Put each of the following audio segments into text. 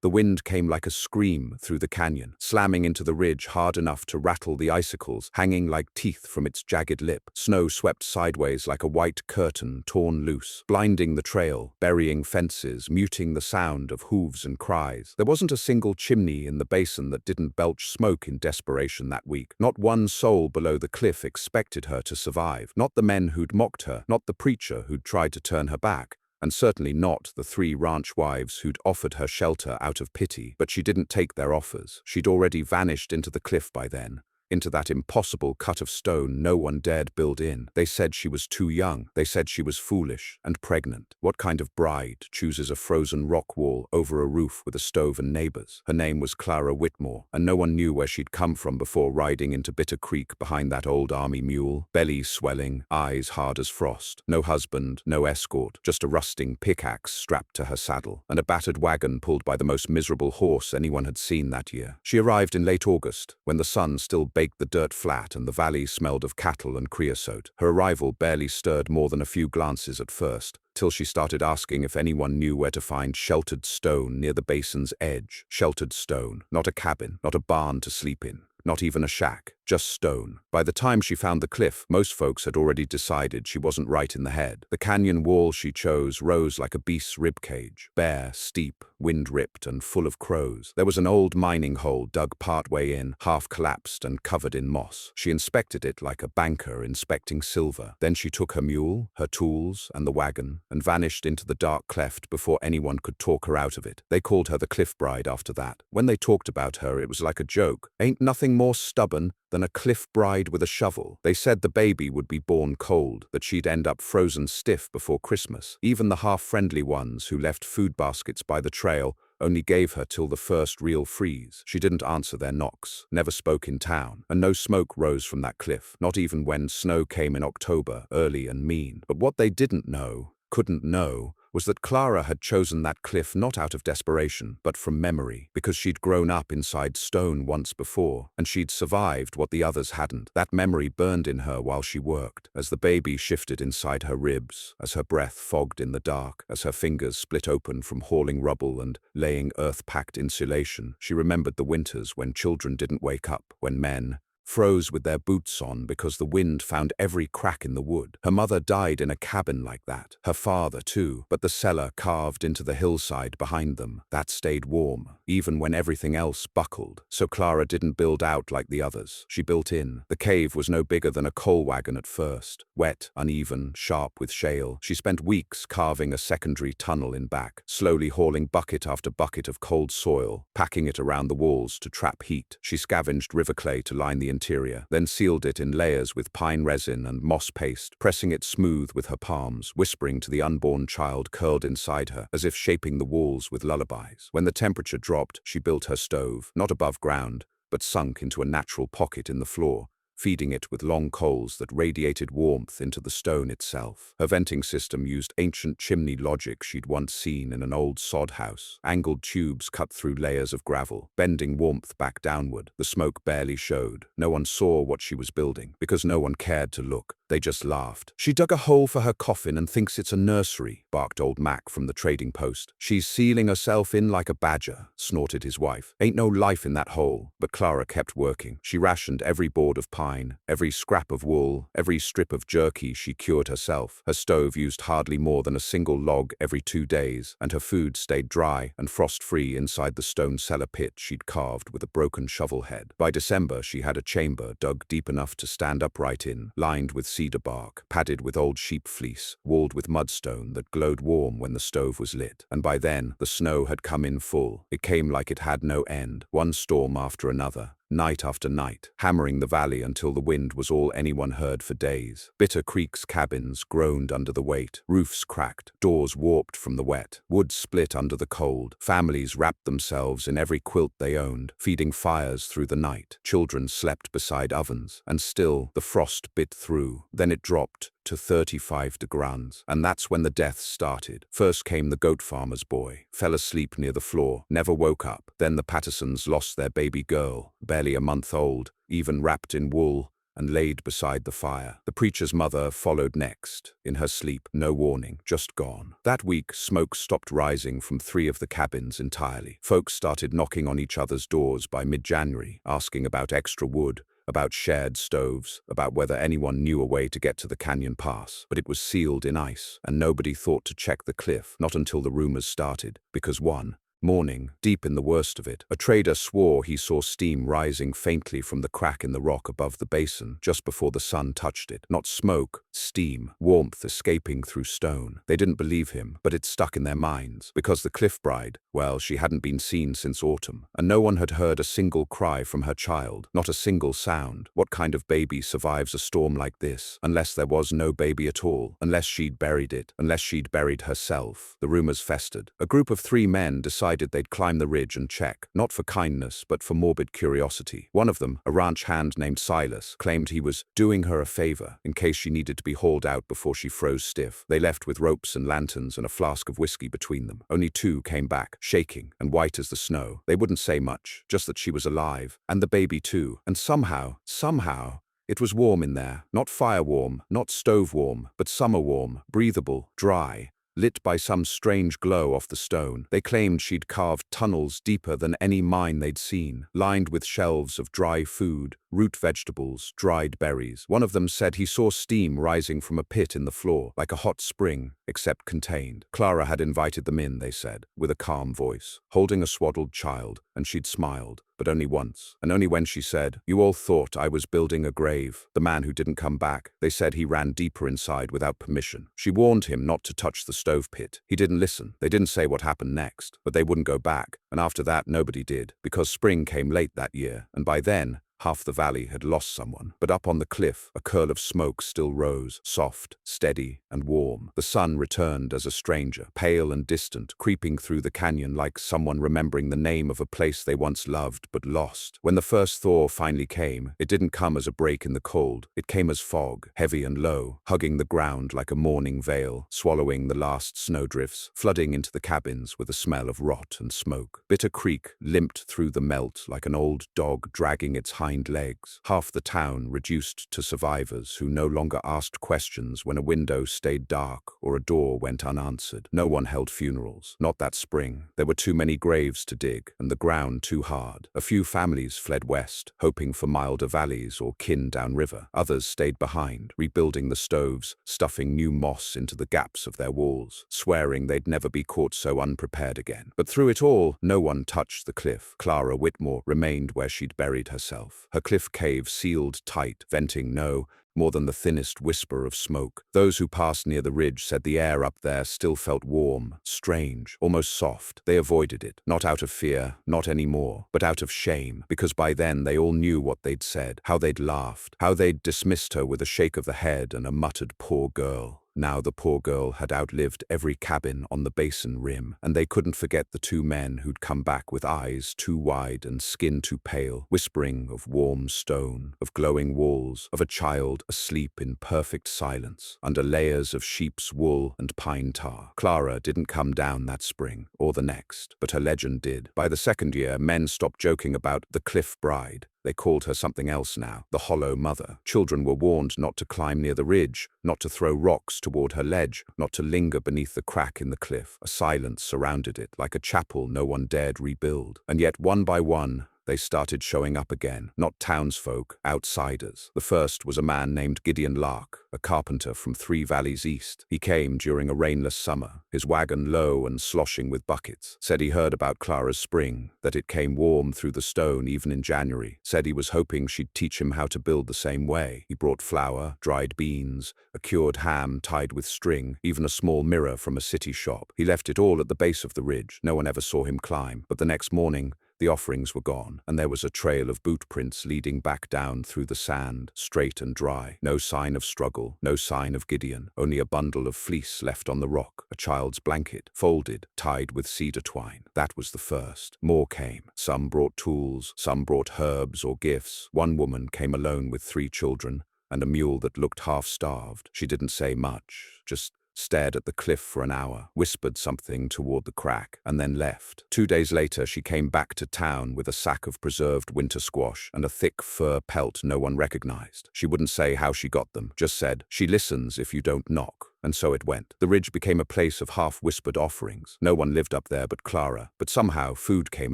The wind came like a scream through the canyon, slamming into the ridge hard enough to rattle the icicles, hanging like teeth from its jagged lip. Snow swept sideways like a white curtain torn loose, blinding the trail, burying fences, muting the sound of hooves and cries. There wasn't a single chimney in the basin that didn't belch smoke in desperation that week. Not one soul below the cliff expected her to survive. Not the men who'd mocked her, not the preacher who'd tried to turn her back, and certainly not the 3 ranch wives who'd offered her shelter out of pity. But she didn't take their offers. She'd already vanished into the cliff by then, into that impossible cut of stone no one dared build in. They said she was too young. They said she was foolish and pregnant. What kind of bride chooses a frozen rock wall over a roof with a stove and neighbors? Her name was Clara Whitmore, and no one knew where she'd come from before riding into Bitter Creek behind that old army mule, belly swelling, eyes hard as frost. No husband, no escort, just a rusting pickaxe strapped to her saddle, and a battered wagon pulled by the most miserable horse anyone had seen that year. She arrived in late August, when the sun still baked the dirt flat and the valley smelled of cattle and creosote. Her arrival barely stirred more than a few glances at first, till she started asking if anyone knew where to find sheltered stone near the basin's edge. Sheltered stone, not a cabin, not a barn to sleep in, not even a shack, just stone. By the time she found the cliff, most folks had already decided she wasn't right in the head. The canyon wall she chose rose like a beast's ribcage, bare, steep, wind-ripped, and full of crows. There was an old mining hole dug partway in, half collapsed and covered in moss. She inspected it like a banker inspecting silver. Then she took her mule, her tools, and the wagon, and vanished into the dark cleft before anyone could talk her out of it. They called her the Cliff Bride after that. When they talked about her, it was like a joke. Ain't nothing more stubborn than a cliff bride with a shovel. They said the baby would be born cold, that she'd end up frozen stiff before Christmas. Even the half-friendly ones who left food baskets by the trail only gave her till the first real freeze. She didn't answer their knocks, never spoke in town, and no smoke rose from that cliff, not even when snow came in October, early and mean. But what they didn't know, couldn't know, was that Clara had chosen that cliff not out of desperation, but from memory, because she'd grown up inside stone once before, and she'd survived what the others hadn't. That memory burned in her while she worked, as the baby shifted inside her ribs, as her breath fogged in the dark, as her fingers split open from hauling rubble and laying earth-packed insulation. She remembered the winters when children didn't wake up, when men froze with their boots on because the wind found every crack in the wood. Her mother died in a cabin like that. Her father, too, but the cellar carved into the hillside behind them, that stayed warm, even when everything else buckled. So Clara didn't build out like the others. She built in. The cave was no bigger than a coal wagon at first. Wet, uneven, sharp with shale. She spent weeks carving a secondary tunnel in back, slowly hauling bucket after bucket of cold soil, packing it around the walls to trap heat. She scavenged river clay to line the interior, then sealed it in layers with pine resin and moss paste, pressing it smooth with her palms, whispering to the unborn child curled inside her, as if shaping the walls with lullabies. When the temperature dropped, she built her stove, not above ground, but sunk into a natural pocket in the floor, feeding it with long coals that radiated warmth into the stone itself. Her venting system used ancient chimney logic she'd once seen in an old sod house. Angled tubes cut through layers of gravel, bending warmth back downward. The smoke barely showed. No one saw what she was building, because no one cared to look. They just laughed. "She dug a hole for her coffin and thinks it's a nursery," barked old Mac from the trading post. "She's sealing herself in like a badger," snorted his wife. "Ain't no life in that hole." But Clara kept working. She rationed every board of pine, every scrap of wool, every strip of jerky she cured herself. Her stove used hardly more than a single log every 2 days, and her food stayed dry and frost-free inside the stone cellar pit she'd carved with a broken shovel head. By December, she had a chamber dug deep enough to stand upright in, lined with cedar bark, padded with old sheep fleece, walled with mudstone that glowed warm when the stove was lit. And by then, the snow had come in full. It came like it had no end, one storm after another, night after night, hammering the valley until the wind was all anyone heard for days. Bitter Creek's cabins groaned under the weight, roofs cracked, doors warped from the wet, wood split under the cold. Families wrapped themselves in every quilt they owned, feeding fires through the night. Children slept beside ovens, and still the frost bit through. Then it dropped to 35 degrees, and that's when the deaths started. First came the goat farmer's boy, fell asleep near the floor, never woke up. Then the Pattersons lost their baby girl, barely a month old, even wrapped in wool, and laid beside the fire. The preacher's mother followed next. In her sleep, no warning, just gone. That week, smoke stopped rising from 3 of the cabins entirely. Folks started knocking on each other's doors by mid-January, asking about extra wood, about shared stoves, about whether anyone knew a way to get to the canyon pass. But it was sealed in ice, and nobody thought to check the cliff, not until the rumors started, because one morning, deep in the worst of it, a trader swore he saw steam rising faintly from the crack in the rock above the basin just before the sun touched it. Not smoke, steam, warmth escaping through stone. They didn't believe him, but it stuck in their minds, because the cliff bride, well, she hadn't been seen since autumn, and no one had heard a single cry from her child, not a single sound. What kind of baby survives a storm like this? Unless there was no baby at all, unless she'd buried it, unless she'd buried herself. The rumors festered. A group of 3 men decided they'd climb the ridge and check, not for kindness, but for morbid curiosity. One of them, a ranch hand named Silas, claimed he was doing her a favor in case she needed to be hauled out before she froze stiff. They left with ropes and lanterns and a flask of whiskey between them. Only 2 came back, shaking and white as the snow. They wouldn't say much, just that she was alive, and the baby too. And somehow, it was warm in there. Not fire warm, not stove warm, but summer warm, breathable, dry, lit by some strange glow off the stone. They claimed she'd carved tunnels deeper than any mine they'd seen, lined with shelves of dry food, root vegetables, dried berries. One of them said he saw steam rising from a pit in the floor, like a hot spring, except contained. Clara had invited them in, they said, with a calm voice, holding a swaddled child, and she'd smiled, but only once, and only when she said, "You all thought I was building a grave." The man who didn't come back, they said he ran deeper inside without permission. She warned him not to touch the stove pit. He didn't listen. They didn't say what happened next, but they wouldn't go back, and after that nobody did, because spring came late that year, and by then, half the valley had lost someone. But up on the cliff, a curl of smoke still rose, soft, steady, and warm. The sun returned as a stranger, pale and distant, creeping through the canyon like someone remembering the name of a place they once loved but lost. When the first thaw finally came, it didn't come as a break in the cold. It came as fog, heavy and low, hugging the ground like a mourning veil, swallowing the last snowdrifts, flooding into the cabins with a smell of rot and smoke. Bitter Creek limped through the melt like an old dog dragging its hind legs. Half the town reduced to survivors who no longer asked questions when a window stayed dark or a door went unanswered. No one held funerals. Not that spring. There were too many graves to dig, and the ground too hard. A few families fled west, hoping for milder valleys or kin downriver. Others stayed behind, rebuilding the stoves, stuffing new moss into the gaps of their walls, swearing they'd never be caught so unprepared again. But through it all, no one touched the cliff. Clara Whitmore remained where she'd buried herself. Her cliff cave sealed tight, venting no more than the thinnest whisper of smoke. Those who passed near the ridge said the air up there still felt warm, strange, almost soft. They avoided it, not out of fear, not anymore, but out of shame, because by then they all knew what they'd said, how they'd laughed, how they'd dismissed her with a shake of the head and a muttered "poor girl." Now the poor girl had outlived every cabin on the basin rim, and they couldn't forget the 2 men who'd come back with eyes too wide and skin too pale, whispering of warm stone, of glowing walls, of a child asleep in perfect silence, under layers of sheep's wool and pine tar. Clara didn't come down that spring, or the next, but her legend did. By the 2nd year, men stopped joking about the Cliff Bride. They called her something else now, the Hollow Mother. Children were warned not to climb near the ridge, not to throw rocks toward her ledge, not to linger beneath the crack in the cliff. A silence surrounded it, like a chapel no one dared rebuild. And yet, one by one, they started showing up again, not townsfolk, outsiders. The first was a man named Gideon Lark, a carpenter from 3 valleys east. He came during a rainless summer, his wagon low and sloshing with buckets. Said he heard about Clara's spring, that it came warm through the stone even in January. Said he was hoping she'd teach him how to build the same way. He brought flour, dried beans, a cured ham tied with string, even a small mirror from a city shop. He left it all at the base of the ridge. No one ever saw him climb, but the next morning, the offerings were gone, and there was a trail of boot prints leading back down through the sand, straight and dry. No sign of struggle, no sign of Gideon, only a bundle of fleece left on the rock, a child's blanket, folded, tied with cedar twine. That was the first. More came. Some brought tools, some brought herbs or gifts. One woman came alone with 3 children, and a mule that looked half-starved. She didn't say much, just stared at the cliff for an hour, whispered something toward the crack, and then left. 2 days later, she came back to town with a sack of preserved winter squash and a thick fur pelt no one recognized. She wouldn't say how she got them, just said, "She listens if you don't knock." And so it went. The ridge became a place of half-whispered offerings. No one lived up there but Clara. But somehow food came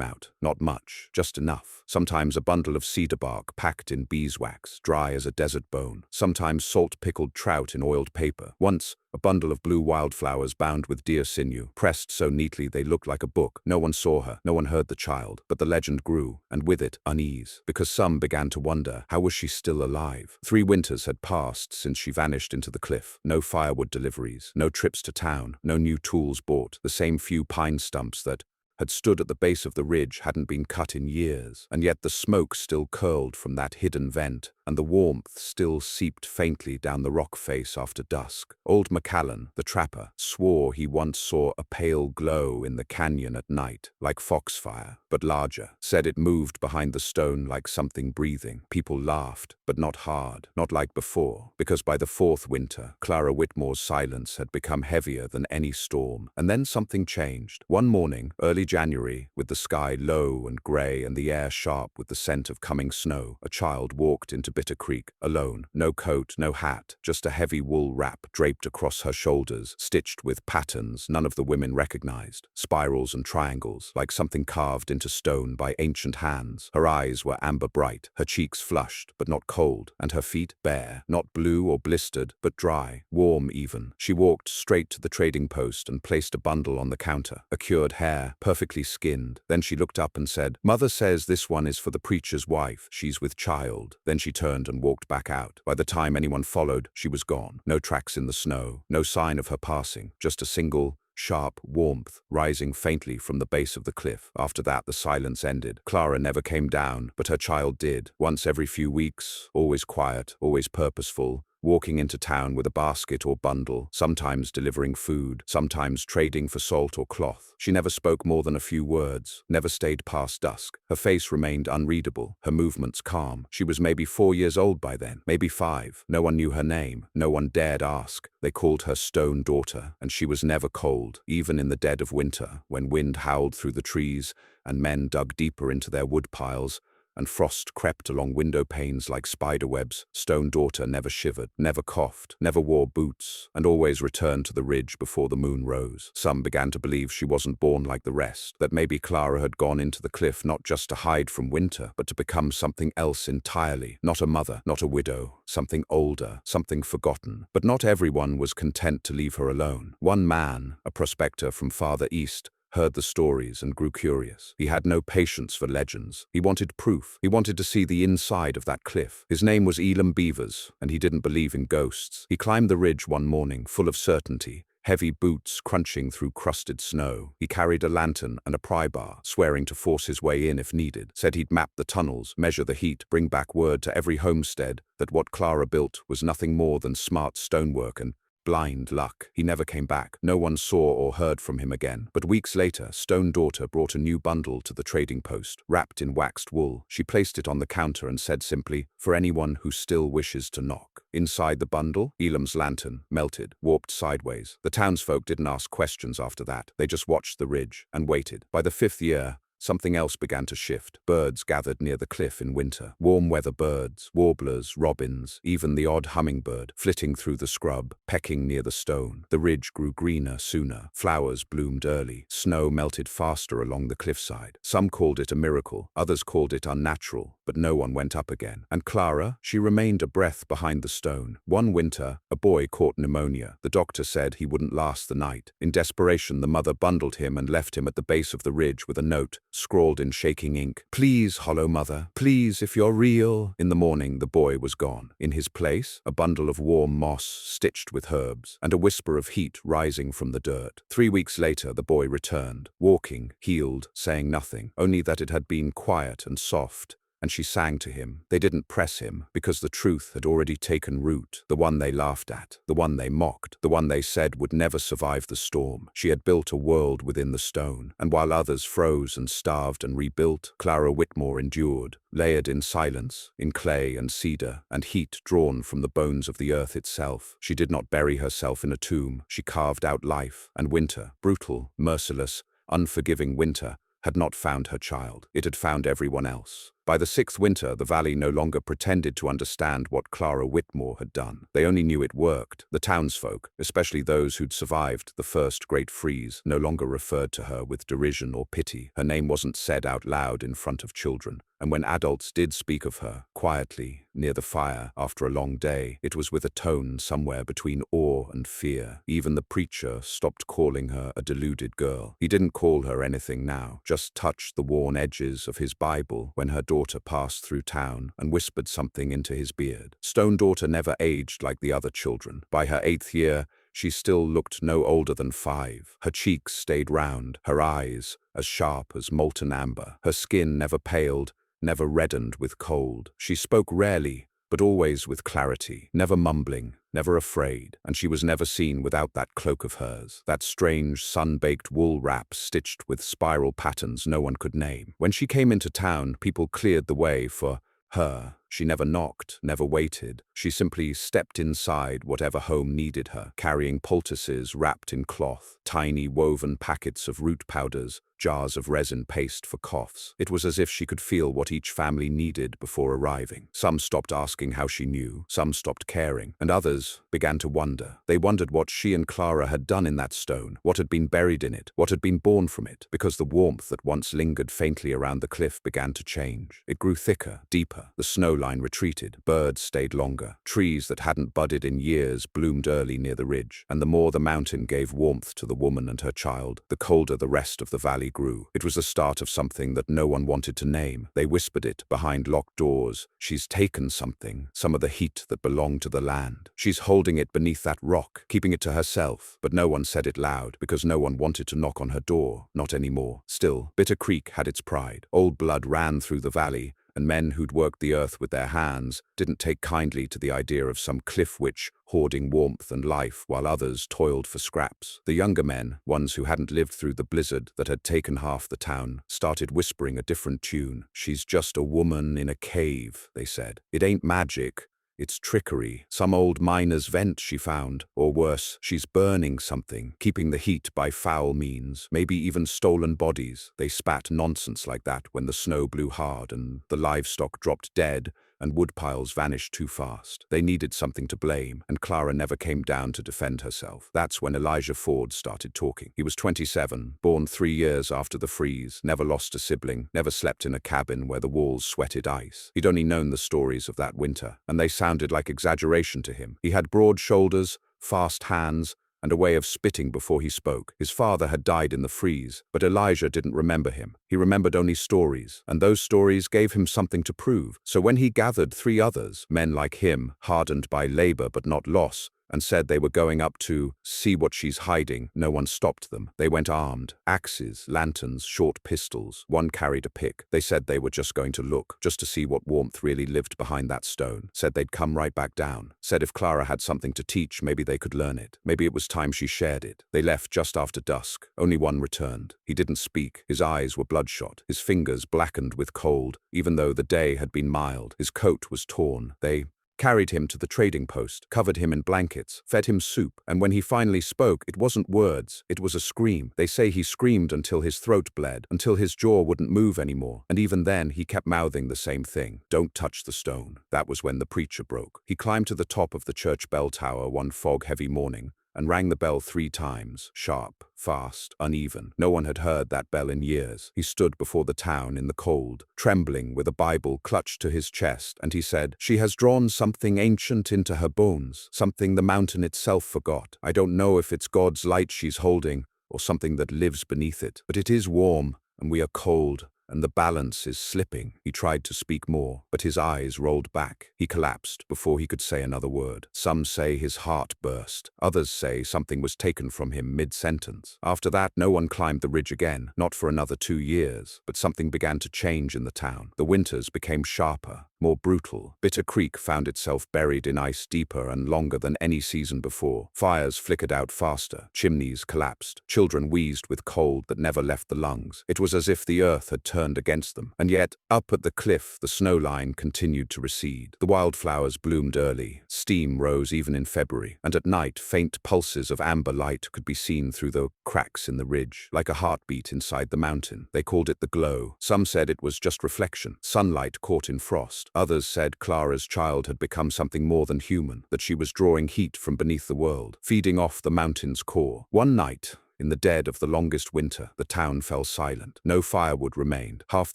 out. Not much, just enough. Sometimes a bundle of cedar bark packed in beeswax, dry as a desert bone. Sometimes salt-pickled trout in oiled paper. Once, a bundle of blue wildflowers bound with deer sinew, pressed so neatly they looked like a book. No one saw her, no one heard the child, but the legend grew, and with it, unease, because some began to wonder, how was she still alive? 3 winters had passed since she vanished into the cliff. No firewood deliveries, no trips to town, no new tools bought. The same few pine stumps that had stood at the base of the ridge hadn't been cut in years, and yet the smoke still curled from that hidden vent, and the warmth still seeped faintly down the rock face after dusk. Old McCallan, the trapper, swore he once saw a pale glow in the canyon at night, like foxfire, but larger. Said it moved behind the stone like something breathing. People laughed, but not hard, not like before, because by the 4th winter, Clara Whitmore's silence had become heavier than any storm. And then something changed. One morning, early January, with the sky low and grey and the air sharp with the scent of coming snow, a child walked into Bitter Creek, alone. No coat, no hat, just a heavy wool wrap draped across her shoulders, stitched with patterns none of the women recognized, spirals and triangles, like something carved into stone by ancient hands. Her eyes were amber bright, her cheeks flushed, but not cold, and her feet bare, not blue or blistered, but dry, warm even. She walked straight to the trading post and placed a bundle on the counter, a cured hare, perfectly skinned. Then she looked up and said, "Mother says this one is for the preacher's wife. She's with child." Then she turned and walked back out. By the time anyone followed, she was gone. No tracks in the snow, no sign of her passing, just a single, sharp warmth rising faintly from the base of the cliff. After that, the silence ended. Clara never came down, but her child did. Once every few weeks, always quiet, always purposeful, walking into town with a basket or bundle, sometimes delivering food, sometimes trading for salt or cloth. She never spoke more than a few words, never stayed past dusk. Her face remained unreadable, her movements calm. She was maybe 4 years old by then, maybe 5. No one knew her name, no one dared ask. They called her Stone Daughter, and she was never cold, even in the dead of winter, when wind howled through the trees and men dug deeper into their wood piles, and frost crept along window panes like spider webs. Stone Daughter never shivered, never coughed, never wore boots, and always returned to the ridge before the moon rose. Some began to believe she wasn't born like the rest, that maybe Clara had gone into the cliff not just to hide from winter, but to become something else entirely. Not a mother, not a widow, something older, something forgotten. But not everyone was content to leave her alone. One man, a prospector from farther east, heard the stories and grew curious. He had no patience for legends. He wanted proof. He wanted to see the inside of that cliff. His name was Elam Beavers, and he didn't believe in ghosts. He climbed the ridge one morning, full of certainty, heavy boots crunching through crusted snow. He carried a lantern and a pry bar, swearing to force his way in if needed. Said he'd map the tunnels, measure the heat, bring back word to every homestead that what Clara built was nothing more than smart stonework and blind luck. He never came back. No one saw or heard from him again. But weeks later, Stone Daughter brought a new bundle to the trading post, wrapped in waxed wool. She placed it on the counter and said simply, "For anyone who still wishes to knock." Inside the bundle, Elam's lantern melted, warped sideways. The townsfolk didn't ask questions after that. They just watched the ridge and waited. By the 5th year, something else began to shift. Birds gathered near the cliff in winter. Warm weather birds, warblers, robins, even the odd hummingbird, flitting through the scrub, pecking near the stone. The ridge grew greener sooner. Flowers bloomed early. Snow melted faster along the cliffside. Some called it a miracle, others called it unnatural, but no one went up again. And Clara, she remained a breath behind the stone. One winter, a boy caught pneumonia. The doctor said he wouldn't last the night. In desperation, the mother bundled him and left him at the base of the ridge with a note, scrawled in shaking ink, "Please, Hollow Mother, please, if you're real." In the morning, the boy was gone. In his place, a bundle of warm moss stitched with herbs, and a whisper of heat rising from the dirt. 3 weeks later, the boy returned, walking, healed, saying nothing, only that it had been quiet and soft, and she sang to him. They didn't press him, because the truth had already taken root, the one they laughed at, the one they mocked, the one they said would never survive the storm. She had built a world within the stone, and while others froze and starved and rebuilt, Clara Whitmore endured, layered in silence, in clay and cedar, and heat drawn from the bones of the earth itself. She did not bury herself in a tomb. She carved out life, and winter, brutal, merciless, unforgiving winter, had not found her child. It had found everyone else. By the sixth winter, the valley no longer pretended to understand what Clara Whitmore had done. They only knew it worked. The townsfolk, especially those who'd survived the first great freeze, no longer referred to her with derision or pity. Her name wasn't said out loud in front of children. And when adults did speak of her, quietly, near the fire, after a long day, it was with a tone somewhere between awe and fear. Even the preacher stopped calling her a deluded girl. He didn't call her anything now, just touched the worn edges of his Bible when her daughter passed through town and whispered something into his beard. Stone Daughter never aged like the other children. By her 8th year, she still looked no older than 5. Her cheeks stayed round, her eyes as sharp as molten amber. Her skin never paled, never reddened with cold. She spoke rarely, but always with clarity, never mumbling, never afraid, and she was never seen without that cloak of hers, that strange sun-baked wool wrap stitched with spiral patterns no one could name. When she came into town, people cleared the way for her. She never knocked, never waited. She simply stepped inside whatever home needed her, carrying poultices wrapped in cloth, tiny woven packets of root powders, jars of resin paste for coughs. It was as if she could feel what each family needed before arriving. Some stopped asking how she knew, some stopped caring, and others began to wonder. They wondered what she and Clara had done in that stone, what had been buried in it, what had been born from it, because the warmth that once lingered faintly around the cliff began to change. It grew thicker, deeper. The snow line retreated, birds stayed longer, trees that hadn't budded in years bloomed early near the ridge, and the more the mountain gave warmth to the woman and her child, the colder the rest of the valley grew. It was the start of something that no one wanted to name. They whispered it behind locked doors. She's taken something, some of the heat that belonged to the land. She's holding it beneath that rock, keeping it to herself. But no one said it loud, because no one wanted to knock on her door, not anymore. Still, Bitter Creek had its pride. Old blood ran through the valley, and men who'd worked the earth with their hands didn't take kindly to the idea of some cliff witch hoarding warmth and life while others toiled for scraps. The younger men, ones who hadn't lived through the blizzard that had taken half the town, started whispering a different tune. She's just a woman in a cave, they said. It ain't magic. It's trickery. Some old miner's vent she found. Or worse, she's burning something, keeping the heat by foul means, maybe even stolen bodies. They spat nonsense like that when the snow blew hard and the livestock dropped dead and woodpiles vanished too fast. They needed something to blame, and Clara never came down to defend herself. That's when Elijah Ford started talking. He was 27, born 3 years after the freeze, never lost a sibling, never slept in a cabin where the walls sweated ice. He'd only known the stories of that winter, and they sounded like exaggeration to him. He had broad shoulders, fast hands, and a way of spitting before he spoke. His father had died in the freeze, but Elijah didn't remember him. He remembered only stories, and those stories gave him something to prove. So when he gathered 3 others, men like him, hardened by labor but not loss, and said they were going up to see what she's hiding, no one stopped them. They went armed, axes, lanterns, short pistols. One carried a pick. They said they were just going to look, just to see what warmth really lived behind that stone. Said they'd come right back down. Said if Clara had something to teach, maybe they could learn it. Maybe it was time she shared it. They left just after dusk. Only one returned. He didn't speak. His eyes were bloodshot, his fingers blackened with cold, even though the day had been mild. His coat was torn. They carried him to the trading post, covered him in blankets, fed him soup, and when he finally spoke, it wasn't words, it was a scream. They say he screamed until his throat bled, until his jaw wouldn't move anymore, and even then he kept mouthing the same thing: "Don't touch the stone." That was when the preacher broke. He climbed to the top of the church bell tower one fog-heavy morning, and rang the bell 3 times, sharp, fast, uneven. No one had heard that bell in years. He stood before the town in the cold, trembling with a Bible clutched to his chest, and he said, "She has drawn something ancient into her bones, something the mountain itself forgot. I don't know if it's God's light she's holding, or something that lives beneath it, but it is warm, and we are cold, and the balance is slipping." He tried to speak more, but his eyes rolled back. He collapsed before he could say another word. Some say his heart burst. Others say something was taken from him mid-sentence. After that, no one climbed the ridge again, not for another 2 years. But something began to change in the town. The winters became sharper, more brutal. Bitter Creek found itself buried in ice deeper and longer than any season before. Fires flickered out faster. Chimneys collapsed. Children wheezed with cold that never left the lungs. It was as if the earth had turned against them. And yet, up at the cliff, the snow line continued to recede. The wildflowers bloomed early. Steam rose even in February. And at night, faint pulses of amber light could be seen through the cracks in the ridge, like a heartbeat inside the mountain. They called it the glow. Some said it was just reflection, sunlight caught in frost. Others said Clara's child had become something more than human, that she was drawing heat from beneath the world, feeding off the mountain's core. One night, in the dead of the longest winter, the town fell silent. No firewood remained. Half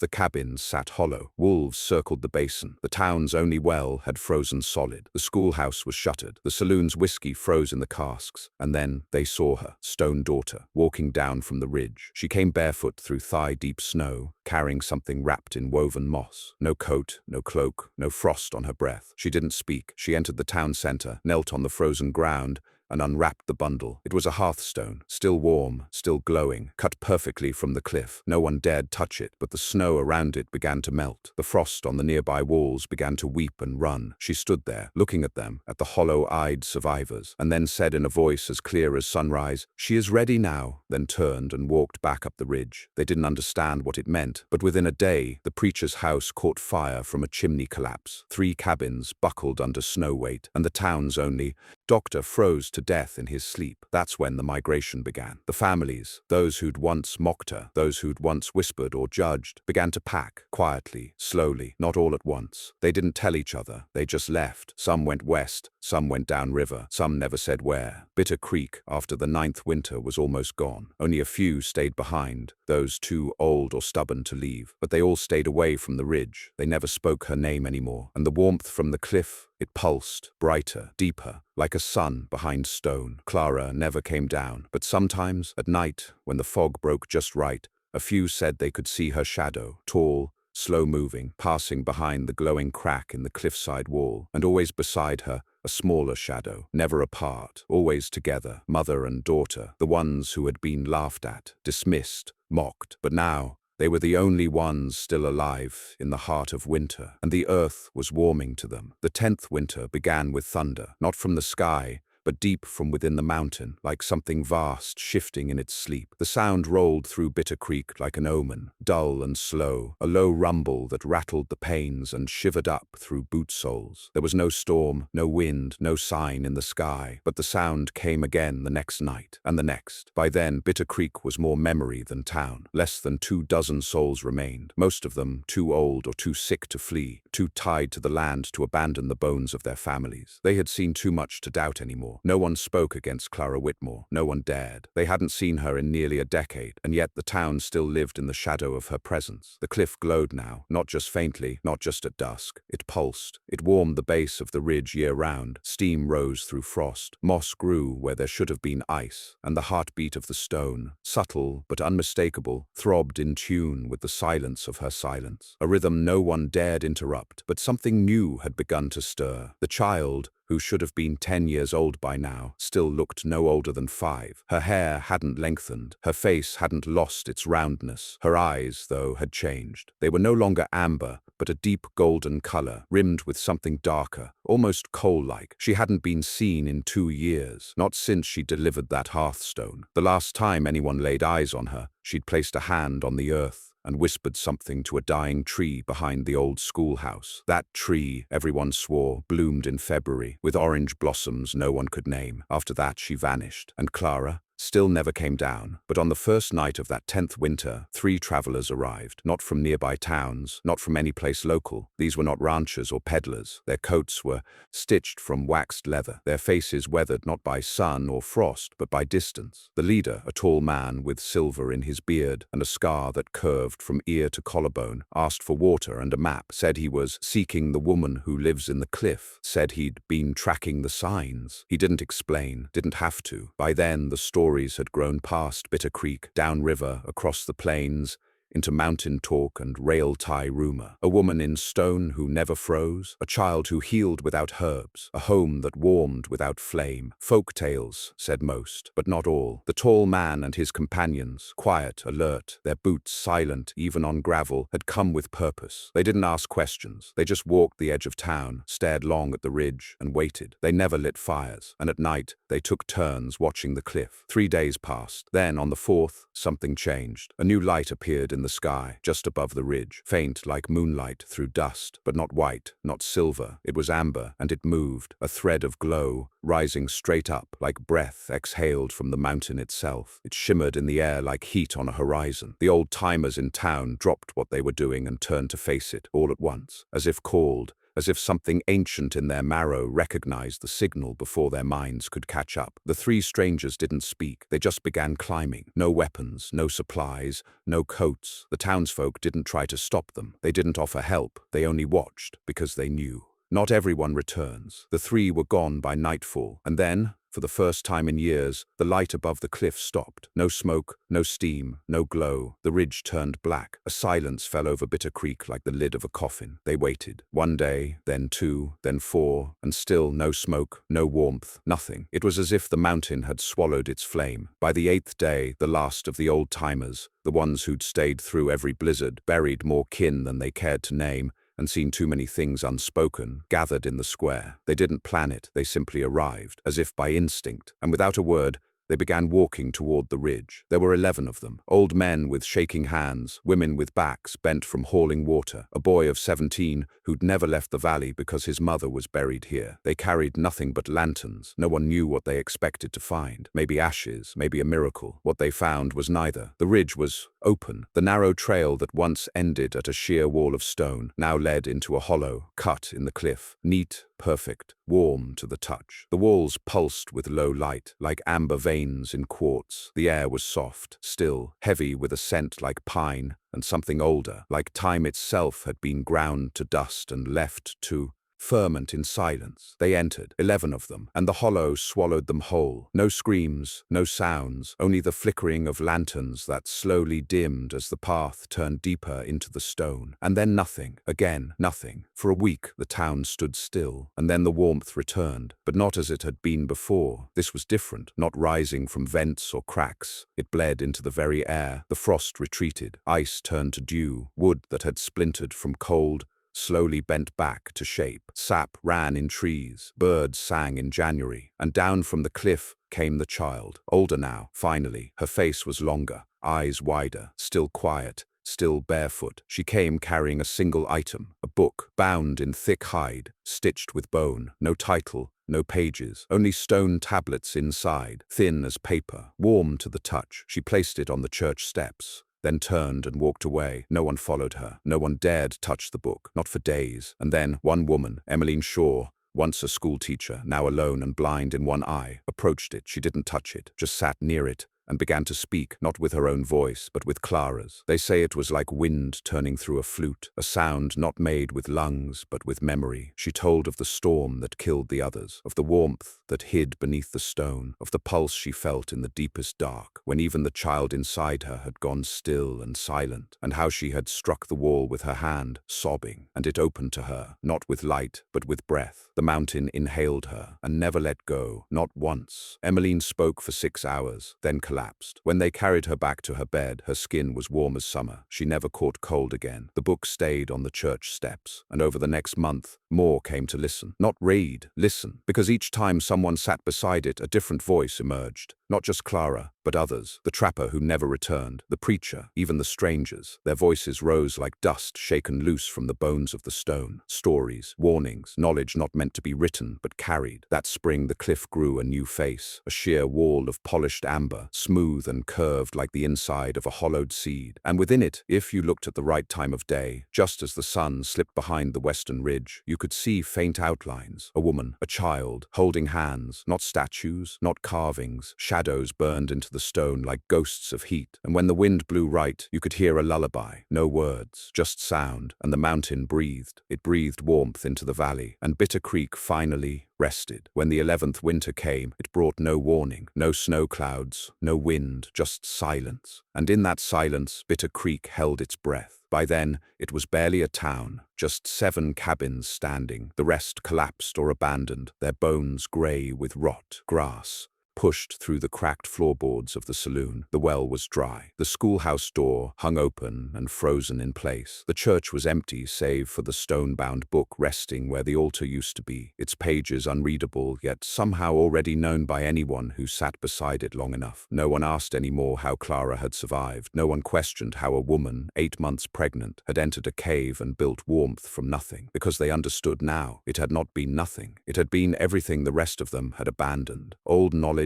the cabins sat hollow. Wolves circled the basin. The town's only well had frozen solid. The schoolhouse was shuttered. The saloon's whiskey froze in the casks. And then they saw her, stone daughter, walking down from the ridge. She came barefoot through thigh-deep snow, carrying something wrapped in woven moss. No coat, no cloak, no frost on her breath. She didn't speak. She entered the town center, knelt on the frozen ground, and unwrapped the bundle. It was a hearthstone, still warm, still glowing, cut perfectly from the cliff. No one dared touch it, but the snow around it began to melt. The frost on the nearby walls began to weep and run. She stood there, looking at them, at the hollow-eyed survivors, and then said in a voice as clear as sunrise, "She is ready now," then turned and walked back up the ridge. They didn't understand what it meant, but within a day, the preacher's house caught fire from a chimney collapse. 3 cabins buckled under snow weight, and the town's only doctor froze to death in his sleep. That's when the migration began. The families, those who'd once mocked her, those who'd once whispered or judged, began to pack, quietly, slowly, not all at once. They didn't tell each other, they just left. Some went west, some went downriver, some never said where. Bitter Creek, after the 9th winter, was almost gone. Only a few stayed behind, those too old or stubborn to leave. But they all stayed away from the ridge. They never spoke her name anymore. And the warmth from the cliff, it pulsed, brighter, deeper, like a sun behind stone. Clara never came down, but sometimes, at night, when the fog broke just right, a few said they could see her shadow, tall, slow-moving, passing behind the glowing crack in the cliffside wall, and always beside her, a smaller shadow, never apart, always together, mother and daughter, the ones who had been laughed at, dismissed, mocked. But now, they were the only ones still alive in the heart of winter, and the earth was warming to them. The 10th winter began with thunder, not from the sky, but deep from within the mountain, like something vast shifting in its sleep. The sound rolled through Bitter Creek like an omen, dull and slow, a low rumble that rattled the panes and shivered up through boot soles. There was no storm, no wind, no sign in the sky, but the sound came again the next night, and the next. By then, Bitter Creek was more memory than town. Less than 24 souls remained, most of them too old or too sick to flee, too tied to the land to abandon the bones of their families. They had seen too much to doubt anymore. No one spoke against Clara Whitmore. No one dared. They hadn't seen her in nearly a decade, and yet the town still lived in the shadow of her presence. The cliff glowed now, not just faintly, not just at dusk. It pulsed. It warmed the base of the ridge year-round. Steam rose through frost. Moss grew where there should have been ice, and the heartbeat of the stone, subtle but unmistakable, throbbed in tune with the silence of her silence. A rhythm no one dared interrupt, but something new had begun to stir. The child, who should have been 10 years old by now, still looked no older than 5. Her hair hadn't lengthened. Her face hadn't lost its roundness. Her eyes, though, had changed. They were no longer amber, but a deep golden color, rimmed with something darker, almost coal-like. She hadn't been seen in 2 years, not since she delivered that hearthstone. The last time anyone laid eyes on her, she'd placed a hand on the earth and whispered something to a dying tree behind the old schoolhouse. That tree, everyone swore, bloomed in February, with orange blossoms no one could name. After that, she vanished, and Clara still never came down. But on the first night of that 10th winter, 3 travelers arrived, not from nearby towns, not from any place local. These were not ranchers or peddlers. Their coats were stitched from waxed leather, their faces weathered not by sun or frost, but by distance. The leader, a tall man with silver in his beard and a scar that curved from ear to collarbone, asked for water and a map, said he was seeking the woman who lives in the cliff, said he'd been tracking the signs. He didn't explain, didn't have to. By then, the stories had grown past Bitter Creek, downriver, across the plains, into mountain talk and rail-tie rumor. A woman in stone who never froze, a child who healed without herbs, a home that warmed without flame. Folk tales, said most, but not all. The tall man and his companions, quiet, alert, their boots silent even on gravel, had come with purpose. They didn't ask questions. They just walked the edge of town, stared long at the ridge, and waited. They never lit fires, and at night they took turns watching the cliff. 3 days passed. Then, on the 4th, something changed. A new light appeared in the sky, just above the ridge, faint like moonlight through dust, but not white, not silver. It was amber, and it moved, a thread of glow, rising straight up, like breath exhaled from the mountain itself. It shimmered in the air like heat on a horizon. The old-timers in town dropped what they were doing and turned to face it, all at once, as if called, as if something ancient in their marrow recognized the signal before their minds could catch up. The 3 strangers didn't speak. They just began climbing. No weapons, no supplies, no coats. The townsfolk didn't try to stop them. They didn't offer help. They only watched, because they knew. Not everyone returns. The 3 were gone by nightfall, and then, for the first time in years, the light above the cliff stopped. No smoke, no steam, no glow. The ridge turned black. A silence fell over Bitter Creek like the lid of a coffin. They waited. 1 day, then 2, then 4, and still no smoke, no warmth, nothing. It was as if the mountain had swallowed its flame. By the 8th day, the last of the old-timers, the ones who'd stayed through every blizzard, buried more kin than they cared to name, and seen too many things unspoken, gathered in the square. They didn't plan it, they simply arrived, as if by instinct, and without a word, they began walking toward the ridge. There were 11 of them, old men with shaking hands, women with backs bent from hauling water, a boy of 17 who'd never left the valley because his mother was buried here. They carried nothing but lanterns. No one knew what they expected to find. Maybe ashes, maybe a miracle. What they found was neither. The ridge was open. The narrow trail that once ended at a sheer wall of stone now led into a hollow, cut in the cliff, neat, perfect, warm to the touch. The walls pulsed with low light, like amber veins in quartz. The air was soft, still, heavy with a scent like pine, and something older, like time itself had been ground to dust and left to ferment in silence. They entered, 11 of them, and the hollow swallowed them whole. No screams, no sounds, only the flickering of lanterns that slowly dimmed as the path turned deeper into the stone. And then nothing, again nothing. For a week the town stood still, and then the warmth returned, but not as it had been before. This was different, not rising from vents or cracks. It bled into the very air. The frost retreated, ice turned to dew, wood that had splintered from cold slowly bent back to shape. Sap ran in trees, birds sang in January, and down from the cliff came the child. Older now, finally. Her face was longer, eyes wider, still quiet, still barefoot. She came carrying a single item, a book, bound in thick hide, stitched with bone. No title, no pages, only stone tablets inside, thin as paper, warm to the touch. She placed it on the church steps, then turned and walked away. No one followed her. No one dared touch the book, not for days. And then one woman, Emmeline Shaw, once a schoolteacher, now alone and blind in one eye, approached it. She didn't touch it, just sat near it, and began to speak, not with her own voice, but with Clara's. They say it was like wind turning through a flute, a sound not made with lungs, but with memory. She told of the storm that killed the others, of the warmth that hid beneath the stone, of the pulse she felt in the deepest dark, when even the child inside her had gone still and silent, and how she had struck the wall with her hand, sobbing, and it opened to her, not with light, but with breath. The mountain inhaled her, and never let go, not once. Emmeline spoke for 6 hours, then collapsed. When they carried her back to her bed, her skin was warm as summer. She never caught cold again. The book stayed on the church steps, and over the next month, more came to listen. Not read, listen, because each time someone sat beside it, a different voice emerged. Not just Clara, but others. The trapper who never returned, the preacher, even the strangers. Their voices rose like dust shaken loose from the bones of the stone. Stories, warnings, knowledge not meant to be written, but carried. That spring the cliff grew a new face, a sheer wall of polished amber, smooth and curved like the inside of a hollowed seed. And within it, if you looked at the right time of day, just as the sun slipped behind the western ridge, you could see faint outlines. A woman, a child, holding hands, not statues, not carvings, shadows shadows burned into the stone like ghosts of heat, and when the wind blew right, you could hear a lullaby. No words, just sound, and the mountain breathed. It breathed warmth into the valley, and Bitter Creek finally rested. When the 11th winter came, it brought no warning, no snow clouds, no wind, just silence. And in that silence, Bitter Creek held its breath. By then, it was barely a town, just 7 cabins standing, the rest collapsed or abandoned, their bones gray with rot. Grass pushed through the cracked floorboards of the saloon. The well was dry. The schoolhouse door hung open and frozen in place. The church was empty save for the stonebound book resting where the altar used to be, its pages unreadable, yet somehow already known by anyone who sat beside it long enough. No one asked anymore how Clara had survived. No one questioned how a woman, 8 months pregnant, had entered a cave and built warmth from nothing, because they understood now. It had not been nothing. It had been everything the rest of them had abandoned. Old knowledge,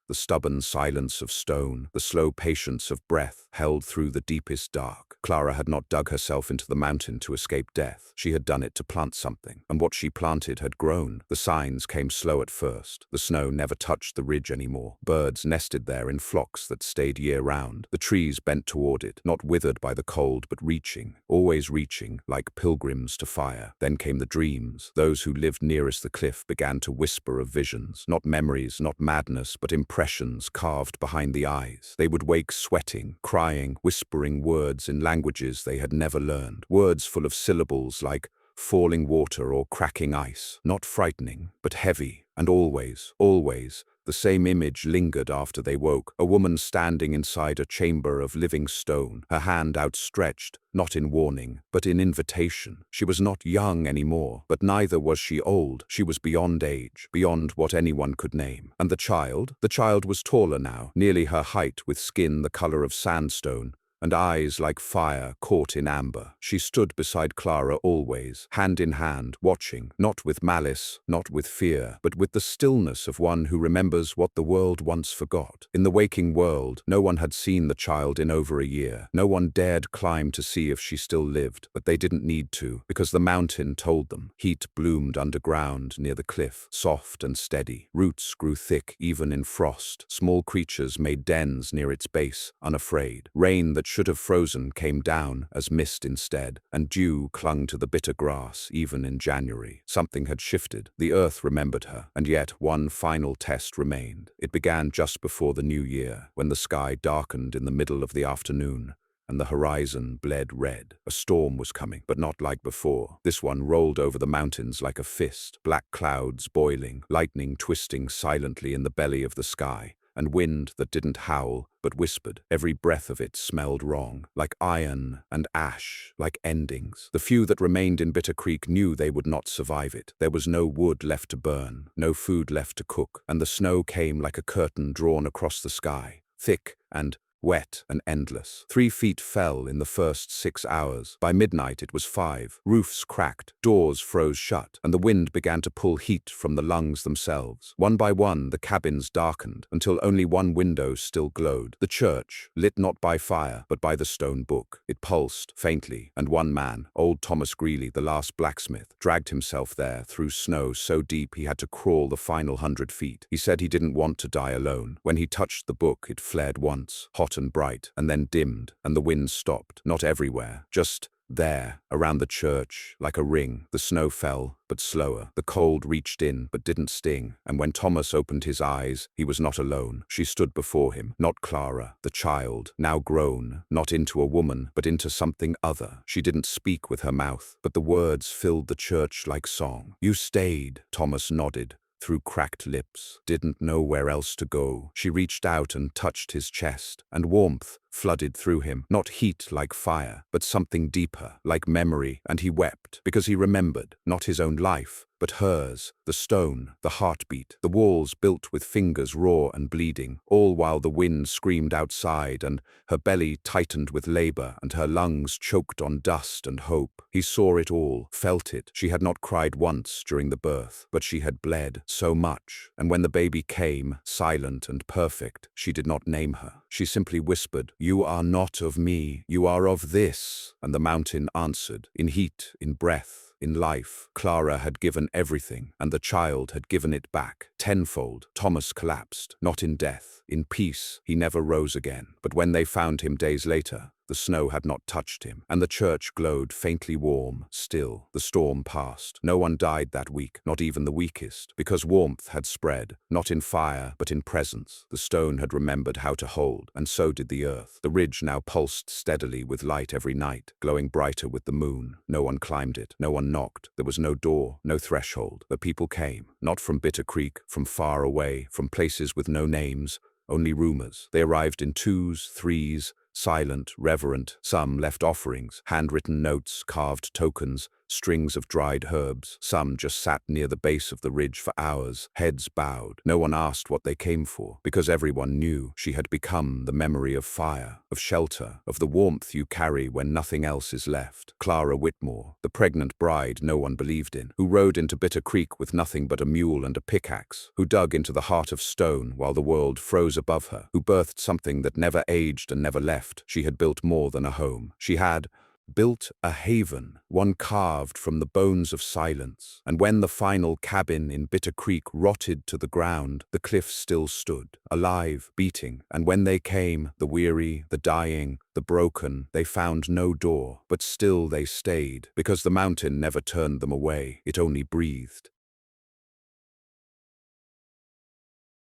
the stubborn silence of stone, the slow patience of breath held through the deepest dark. Clara had not dug herself into the mountain to escape death. She had done it to plant something, and what she planted had grown. The signs came slow at first. The snow never touched the ridge anymore. Birds nested there in flocks that stayed year-round. The trees bent toward it, not withered by the cold, but reaching, always reaching, like pilgrims to fire. Then came the dreams. Those who lived nearest the cliff began to whisper of visions, not memories, not madness, but impressions carved behind the eyes. They would wake sweating, crying, whispering words in languages they had never learned, words full of syllables like falling water or cracking ice, not frightening, but heavy, and always, the same image lingered after they woke, a woman standing inside a chamber of living stone, her hand outstretched, not in warning, but in invitation. She was not young anymore, but neither was she old. She was beyond age, beyond what anyone could name. And the child? The child was taller now, nearly her height, with skin the color of sandstone, and eyes like fire caught in amber. She stood beside Clara always, hand in hand, watching, not with malice, not with fear, but with the stillness of one who remembers what the world once forgot. In the waking world, no one had seen the child in over a year. No one dared climb to see if she still lived, but they didn't need to, because the mountain told them. Heat bloomed underground near the cliff, soft and steady. Roots grew thick even in frost. Small creatures made dens near its base, unafraid. Rain that should have frozen came down as mist instead, and dew clung to the bitter grass even in January. Something had shifted. The earth remembered her, and yet one final test remained. It began just before the new year, when the sky darkened in the middle of the afternoon, and the horizon bled red. A storm was coming, but not like before. This one rolled over the mountains like a fist, black clouds boiling, lightning twisting silently in the belly of the sky, and wind that didn't howl, but whispered. Every breath of it smelled wrong, like iron and ash, like endings. The few that remained in Bitter Creek knew they would not survive it. There was no wood left to burn, no food left to cook, and the snow came like a curtain drawn across the sky, thick and wet and endless. 3 feet fell in the first 6 hours. By midnight it was 5. Roofs cracked, doors froze shut, and the wind began to pull heat from the lungs themselves. One by one the cabins darkened, until only one window still glowed. The church, lit not by fire, but by the stone book. It pulsed, faintly, and one man, old Thomas Greeley, the last blacksmith, dragged himself there through snow so deep he had to crawl the final 100 feet. He said he didn't want to die alone. When he touched the book, it flared once, hot and bright, and then dimmed, and the wind stopped. Not everywhere, just there, around the church, like a ring. The snow fell, but slower. The cold reached in, but didn't sting. And when Thomas opened his eyes, he was not alone. She stood before him, not Clara, the child, now grown, not into a woman, but into something other. She didn't speak with her mouth, but the words filled the church like song. "You stayed," Thomas nodded, through cracked lips, didn't know where else to go. She reached out and touched his chest, and warmth flooded through him, not heat like fire, but something deeper, like memory, and he wept, because he remembered, not his own life, but hers, the stone, the heartbeat, the walls built with fingers raw and bleeding, all while the wind screamed outside and her belly tightened with labor and her lungs choked on dust and hope. He saw it all, felt it. She had not cried once during the birth, but she had bled so much, and when the baby came, silent and perfect, she did not name her. She simply whispered, "You are not of me, you are of this." And the mountain answered, in heat, in breath, in life. Clara had given everything, and the child had given it back, tenfold. Thomas collapsed, not in death, in peace. He never rose again. But when they found him days later, the snow had not touched him, and the church glowed faintly warm, still. The storm passed. No one died that week, not even the weakest, because warmth had spread, not in fire, but in presence. The stone had remembered how to hold, and so did the earth. The ridge now pulsed steadily with light every night, glowing brighter with the moon. No one climbed it, no one knocked. There was no door, no threshold. The people came, not from Bitter Creek, from far away, from places with no names, only rumors. They arrived in twos, threes, silent, reverent. Some left offerings, handwritten notes, carved tokens, strings of dried herbs. Some just sat near the base of the ridge for hours, heads bowed. No one asked what they came for, because everyone knew she had become the memory of fire, of shelter, of the warmth you carry when nothing else is left. Clara Whitmore, the pregnant bride no one believed in, who rode into Bitter Creek with nothing but a mule and a pickaxe, who dug into the heart of stone while the world froze above her, who birthed something that never aged and never left. She had built more than a home. She had built a haven, one carved from the bones of silence. And when the final cabin in Bitter Creek rotted to the ground, the cliff still stood, alive, beating. And when they came, the weary, the dying, the broken, they found no door, but still they stayed, because the mountain never turned them away. It only breathed.